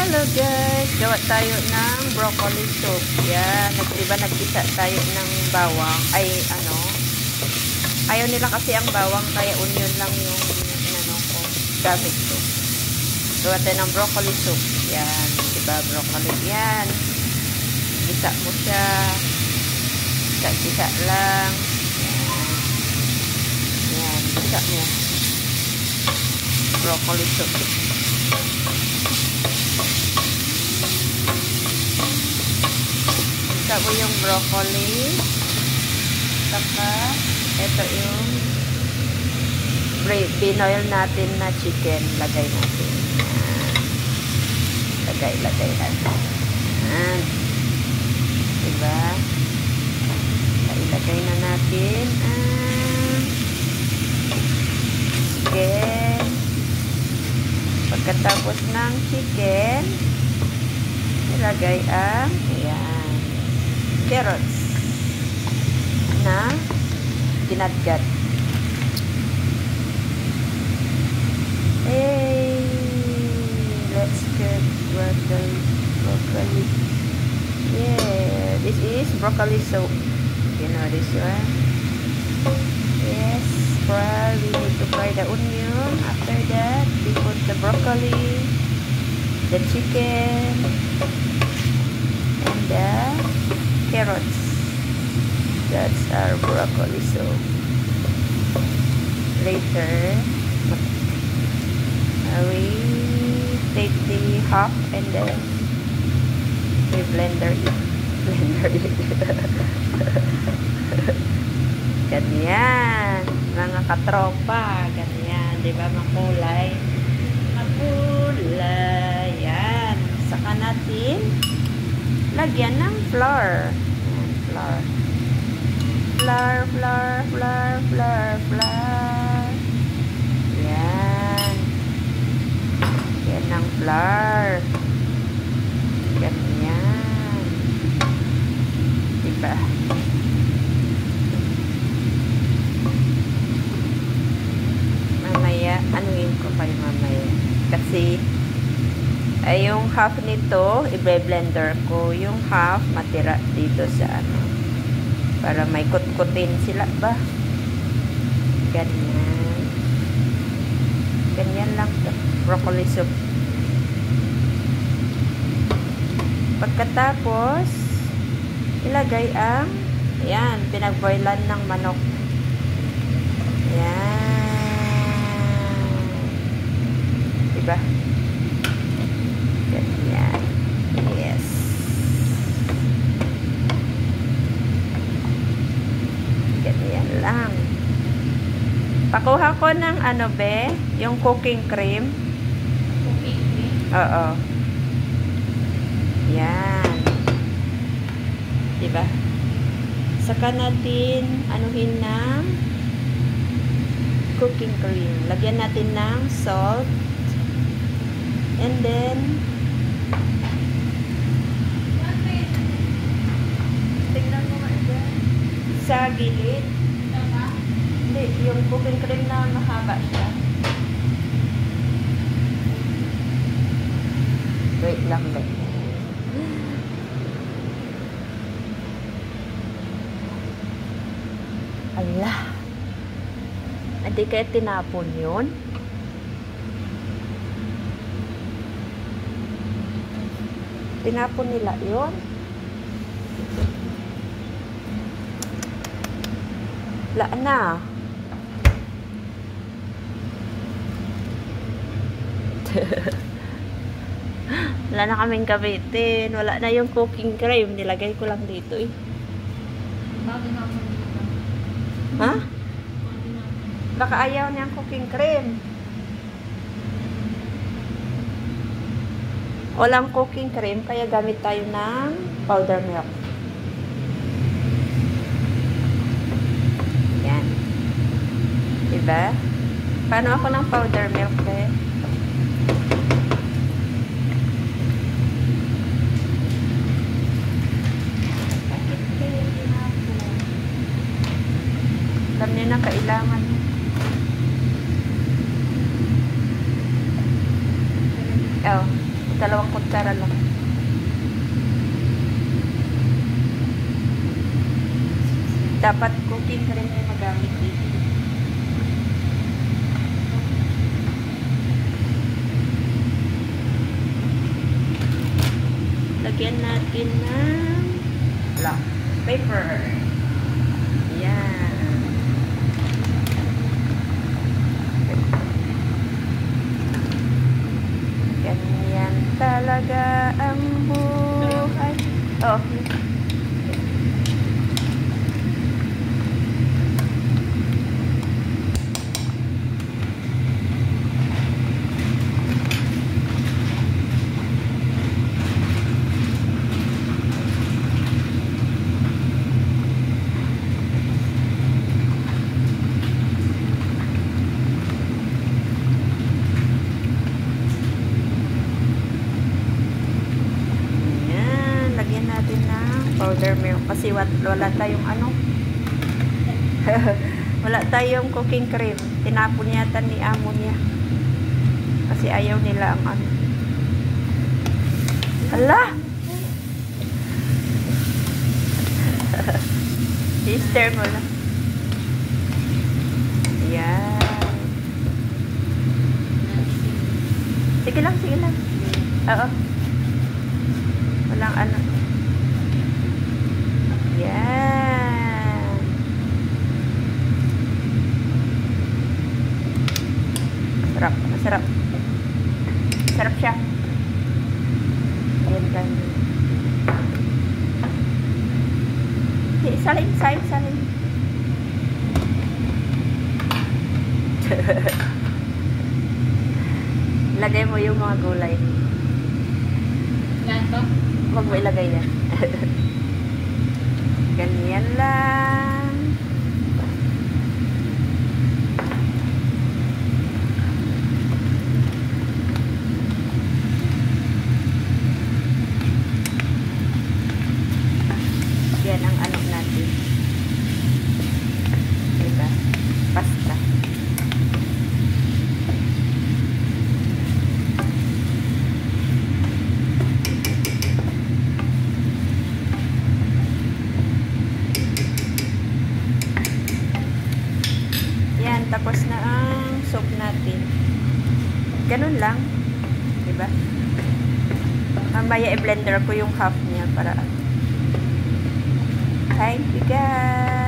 Hello guys, gawa tayo ng broccoli soup. Yan, diba nagkisa tayo ng bawang, ay ano, ayaw nila kasi ang bawang, kaya onion lang yung ano ko, gamit ko. Gawa tayo ng broccoli soup. Yan, diba broccoli, yan. Gisa mo siya. Gisa lang. Yan, gisa mo. Broccoli soup. Gisa mo yung broccoli. Saka, ito yung binoil natin na chicken. Lagay natin. Lagay natin. Diba? Ilagay na natin chicken. Pagkatapos ng chicken, ilagay ang ayan, carrots na ginadgad. Hey, let's get broccoli. Yeah, this is broccoli soup. You know this one? Yes, we need to fry the onion. After that, we put the broccoli, the chicken, and the carrots. That's our broccoli soup. Later, we take the half and then we blender it. Ganyan, mga katropa, ganyan, di ba, makulay, yan. Saka natin lagyan ng flour. Flour. Yan. Yan ng flour. Ganyan. Diba? Mamaya, anuin ko kayo mamaya. Kasi, ay yung half nito, i-blender ko. Yung half, matira dito sa ano. Para may kutkutin sila ba? Ganyan. Ganyan lang to. Broccoli soup. Pagkatapos, ilagay ang ayan, pinagboilan ng manok. Ayan. Diba? Ganyan. Yes. Ganyan lang. Pakuha ko ng ano be? Yung cooking cream. Cooking cream? Oo. Yan. Diba? Saka natin anuhin ng cooking cream. Lagyan natin ng salt. And then tingnan mo nga dyan. Sa gilid. Hindi, yung cooking cream na mahaba siya. Wait lang ba? Allah. Hindi kaya tinapon yun? Tinapon nila yun? Wala na. Wala na kaming gamitin. Wala na yung cooking cream. Nilagay ko lang dito eh. Bakit naman dito? Ha? Baka ayaw niyang cooking cream. Walang cooking cream, kaya gamit tayo ng powder milk. Yan. Diba? Paano ako ng powder milk eh? Alam niyo na kailangan. Oh. Dalawang kutsara lang. Dapat cooking cream na yung magamit dito. Lagyan natin ng black paper. Yan. Ganyan talaga ang buhay. Oh. Powder milk kasi wala tayong ano wala tayong cooking cream, tinapon yata ni amo niya kasi ayaw nila ang ano. Hala sister mo lang yan, sige lang oo, walang ano. Yan. Sarap. Masarap. Sarap siya. Ayan kan. Salin. Lagay mo yung mga gulay. Lahat ba? Huwag mo ilagay yan. Ganyan lang. Yan ang ano natin. Diba? Pasta. Tapos na ang soup natin. Ganun lang. Diba? Mamaya i-blender ko yung half niya para thank you guys.